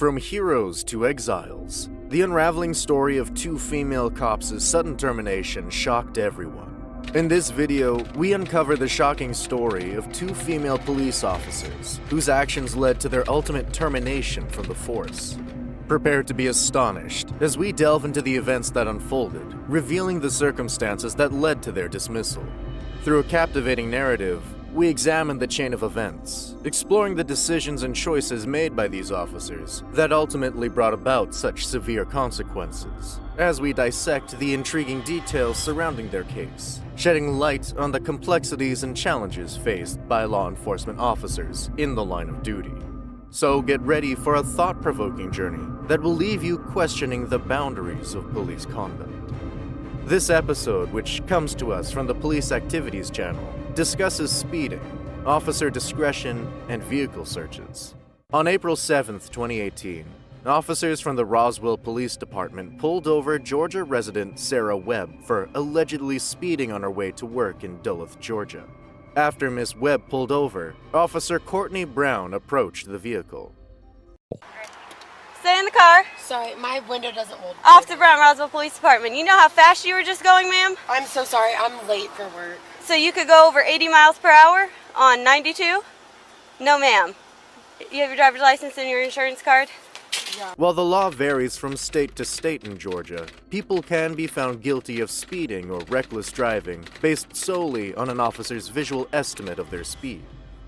From heroes to exiles, the unraveling story of two female cops' sudden termination shocked everyone. In this video, we uncover the shocking story of two female police officers whose actions led to their ultimate termination from the force. Prepare to be astonished as we delve into the events that unfolded, revealing the circumstances that led to their dismissal. Through a captivating narrative, we examine the chain of events, exploring the decisions and choices made by these officers that ultimately brought about such severe consequences, as we dissect the intriguing details surrounding their case, shedding light on the complexities and challenges faced by law enforcement officers in the line of duty. So get ready for a thought-provoking journey that will leave you questioning the boundaries of police conduct. This episode, which comes to us from the Police Activities channel, discusses speeding, officer discretion, and vehicle searches. On April 7th, 2018, officers from the Roswell Police Department pulled over Georgia resident Sarah Webb for allegedly speeding on her way to work in Duluth, Georgia. After Miss Webb pulled over, Officer Courtney Brown approached the vehicle. Stay in the car. Sorry, my window doesn't hold. Officer Brown, Roswell Police Department. You know how fast you were just going, ma'am? I'm so sorry, I'm late for work. So you could go over 80 miles per hour on 92? No, ma'am. You have your driver's license and your insurance card? Yeah. While the law varies from state to state in Georgia, people can be found guilty of speeding or reckless driving based solely on an officer's visual estimate of their speed.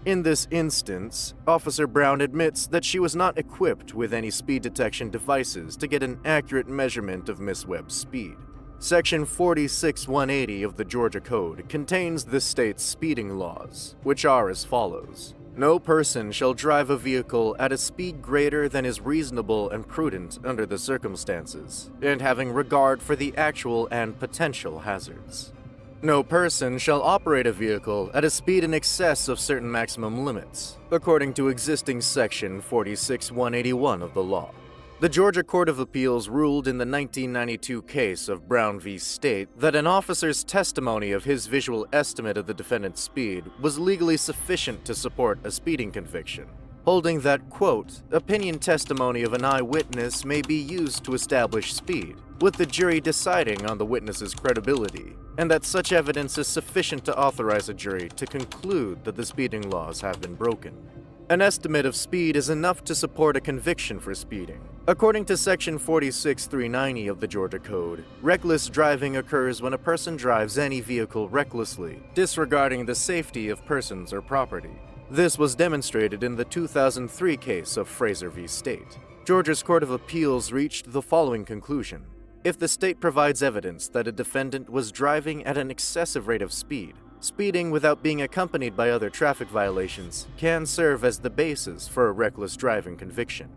In this instance, Officer Brown admits that she was not equipped with any speed detection devices to get an accurate measurement of Miss Webb's speed. Section 46180 of the Georgia Code contains the state's speeding laws, which are as follows. No person shall drive a vehicle at a speed greater than is reasonable and prudent under the circumstances, and having regard for the actual and potential hazards. No person shall operate a vehicle at a speed in excess of certain maximum limits, according to existing Section 46181 of the law. The Georgia Court of Appeals ruled in the 1992 case of Brown v. State that an officer's testimony of his visual estimate of the defendant's speed was legally sufficient to support a speeding conviction, holding that, quote, opinion testimony of an eyewitness may be used to establish speed, with the jury deciding on the witness's credibility, and that such evidence is sufficient to authorize a jury to conclude that the speeding laws have been broken. An estimate of speed is enough to support a conviction for speeding. According to Section 46390 of the Georgia Code, reckless driving occurs when a person drives any vehicle recklessly, disregarding the safety of persons or property. This was demonstrated in the 2003 case of Fraser v. State. Georgia's Court of Appeals reached the following conclusion. If the state provides evidence that a defendant was driving at an excessive rate of speed, speeding without being accompanied by other traffic violations can serve as the basis for a reckless driving conviction.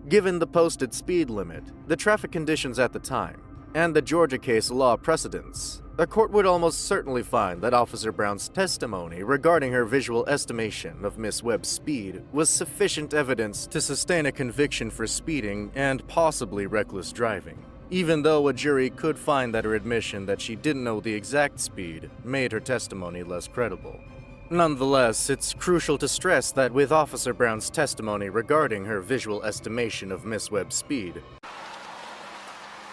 Given the posted speed limit, the traffic conditions at the time, and the Georgia case law precedents, a court would almost certainly find that Officer Brown's testimony regarding her visual estimation of Miss Webb's speed was sufficient evidence to sustain a conviction for speeding and possibly reckless driving, even though a jury could find that her admission that she didn't know the exact speed made her testimony less credible. Nonetheless, it's crucial to stress that with Officer Brown's testimony regarding her visual estimation of Miss Webb's speed,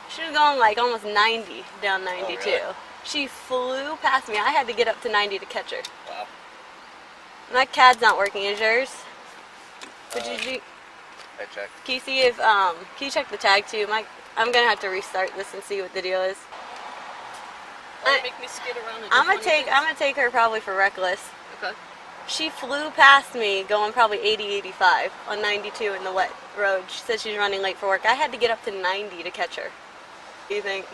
She was going like almost 90 down 92. Oh, really? She flew past me. I had to get up to 90 to catch her. Wow. My CAD's not working. Is yours? But did you? I checked. Can you see if can you check the tag too? I'm gonna have to restart this and see what the deal is. Make me skid around. I'm gonna take her probably for reckless. Okay. She flew past me going probably 80, 85 on 92 in the wet road. She said she's running late for work. I had to get up to 90 to catch her. What do you think?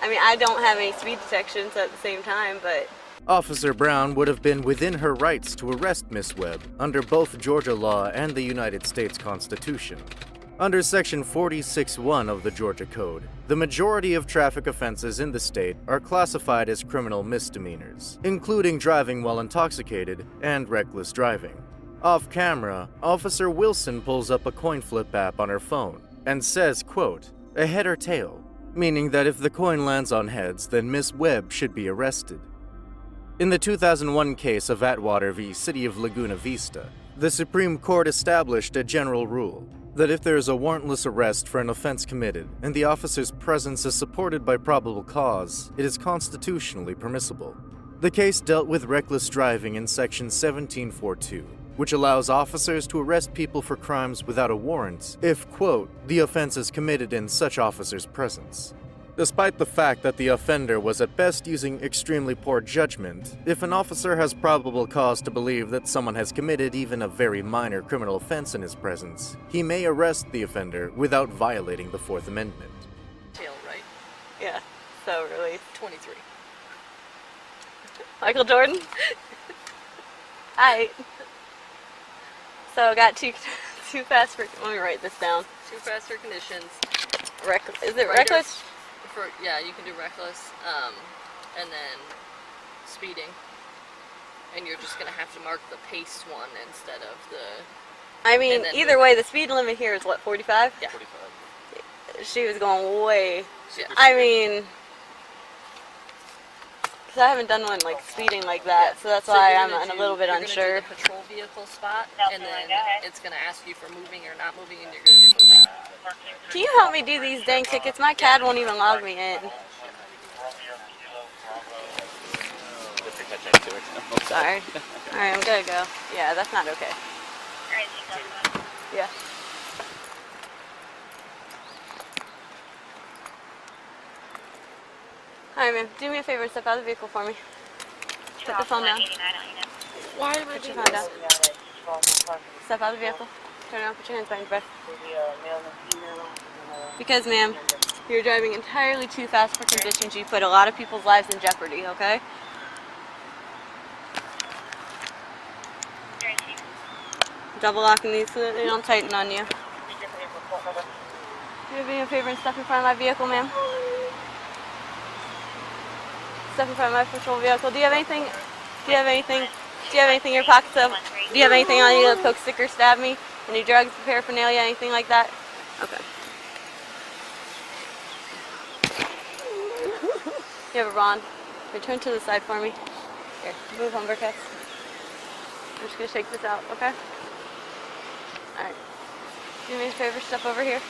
I mean, I don't have any speed detections at the same time, but Officer Brown would have been within her rights to arrest Miss Webb under both Georgia law and the United States Constitution. Under Section 461 of the Georgia Code, the majority of traffic offenses in the state are classified as criminal misdemeanors, including driving while intoxicated and reckless driving. Off camera, Officer Wilson pulls up a coin flip app on her phone and says, quote, a head or tail, meaning that if the coin lands on heads, then Miss Webb should be arrested. In the 2001 case of Atwater v. City of Laguna Vista, The Supreme Court established a general rule that if there is a warrantless arrest for an offense committed and the officer's presence is supported by probable cause, it is constitutionally permissible. The case dealt with reckless driving in Section 1742, which allows officers to arrest people for crimes without a warrant if, quote, the offense is committed in such officer's presence. Despite the fact that the offender was at best using extremely poor judgment, if an officer has probable cause to believe that someone has committed even a very minor criminal offense in his presence, he may arrest the offender without violating the Fourth Amendment. Tail, right? Yeah, so really. 23. Michael Jordan? Hi. So I got too fast for, let me write this down. Too fast for conditions. Is it reckless? Yeah, you can do reckless, and then speeding. And you're just going to have to mark the pace one instead of the... I mean, either way, the speed limit here is what, 45? Yeah. 45. She was going way... Yeah. I mean... Because I haven't done one, like, speeding like that, so that's why I'm a little bit unsure. You're going to do the patrol vehicle spot, and then it's going to ask you for moving or not moving, and you're going to do moving. Can you help me do these dang tickets? My CAD won't even log me in. Sorry. Alright, I'm gonna go. Yeah, that's not okay. Yeah. Alright, ma'am. Do me a favor and step out of the vehicle for me. Put the phone down. Why am I Put your doing phone this? down. Step out of the vehicle. Turn around. Put your hands behind your breath. Because, ma'am, you're driving entirely too fast for conditions. You put a lot of people's lives in jeopardy, okay? Double locking these so that they don't tighten on you. Do me a favor and step in front of my vehicle, ma'am. Step in front of my patrol vehicle. Do you have anything? Do you have anything? Do you have anything in your pockets? Do you have anything on you? A Coke sticker, stab me? Any drugs, paraphernalia, anything like that? Okay. You have a bond. Turn to the side for me. Here, move Humbercats. I'm just gonna shake this out, okay? Alright. Do me a favor, step over here.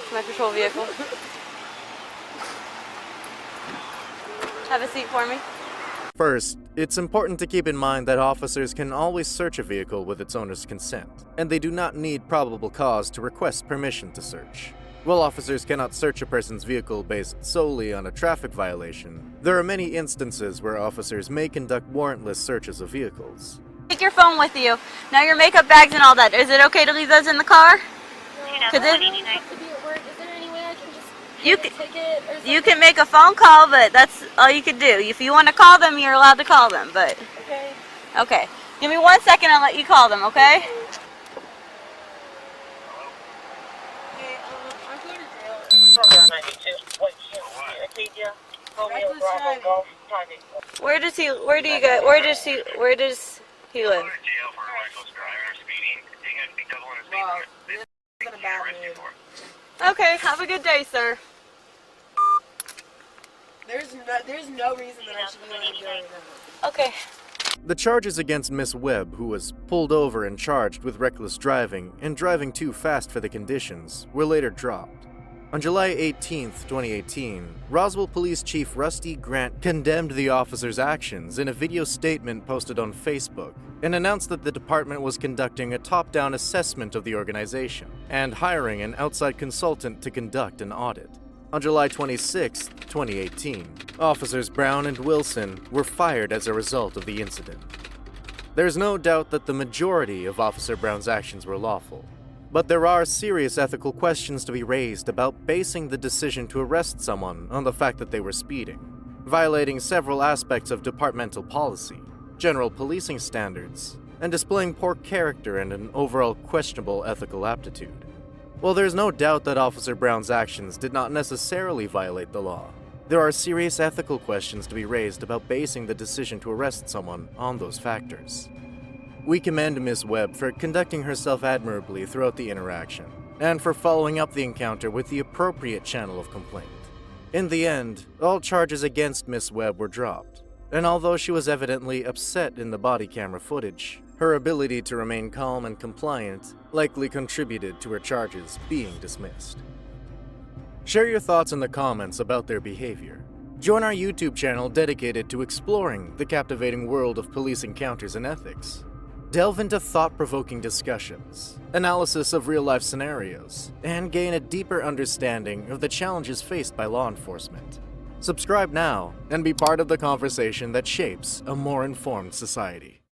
It's my patrol vehicle. Have a seat for me. First, it's important to keep in mind that officers can always search a vehicle with its owner's consent, and they do not need probable cause to request permission to search. While officers cannot search a person's vehicle based solely on a traffic violation, there are many instances where officers may conduct warrantless searches of vehicles. Take your phone with you. Now your makeup bags and all that. Is it okay to leave those in the car? Cause you can make a phone call, but that's all you can do. If you want to call them, you're allowed to call them, but... Okay. Okay. Give me 1 second, I'll let you call them, okay? Where does he live? Okay, have a good day, sir. There's no reason that I should be letting go right now. Okay. The charges against Miss Webb, who was pulled over and charged with reckless driving and driving too fast for the conditions, were later dropped. On July 18, 2018, Roswell Police Chief Rusty Grant condemned the officer's actions in a video statement posted on Facebook and announced that the department was conducting a top-down assessment of the organization and hiring an outside consultant to conduct an audit. On July 26, 2018, Officers Brown and Wilson were fired as a result of the incident. There's no doubt that the majority of Officer Brown's actions were lawful, but there are serious ethical questions to be raised about basing the decision to arrest someone on the fact that they were speeding, violating several aspects of departmental policy, general policing standards, and displaying poor character and an overall questionable ethical aptitude. While there's no doubt that Officer Brown's actions did not necessarily violate the law, there are serious ethical questions to be raised about basing the decision to arrest someone on those factors. We commend Ms. Webb for conducting herself admirably throughout the interaction, and for following up the encounter with the appropriate channel of complaint. In the end, all charges against Ms. Webb were dropped, and although she was evidently upset in the body camera footage, Her ability to remain calm and compliant likely contributed to her charges being dismissed. Share your thoughts in the comments about their behavior. Join our YouTube channel dedicated to exploring the captivating world of police encounters and ethics. Delve into thought-provoking discussions, analysis of real-life scenarios, and gain a deeper understanding of the challenges faced by law enforcement. Subscribe now and be part of the conversation that shapes a more informed society.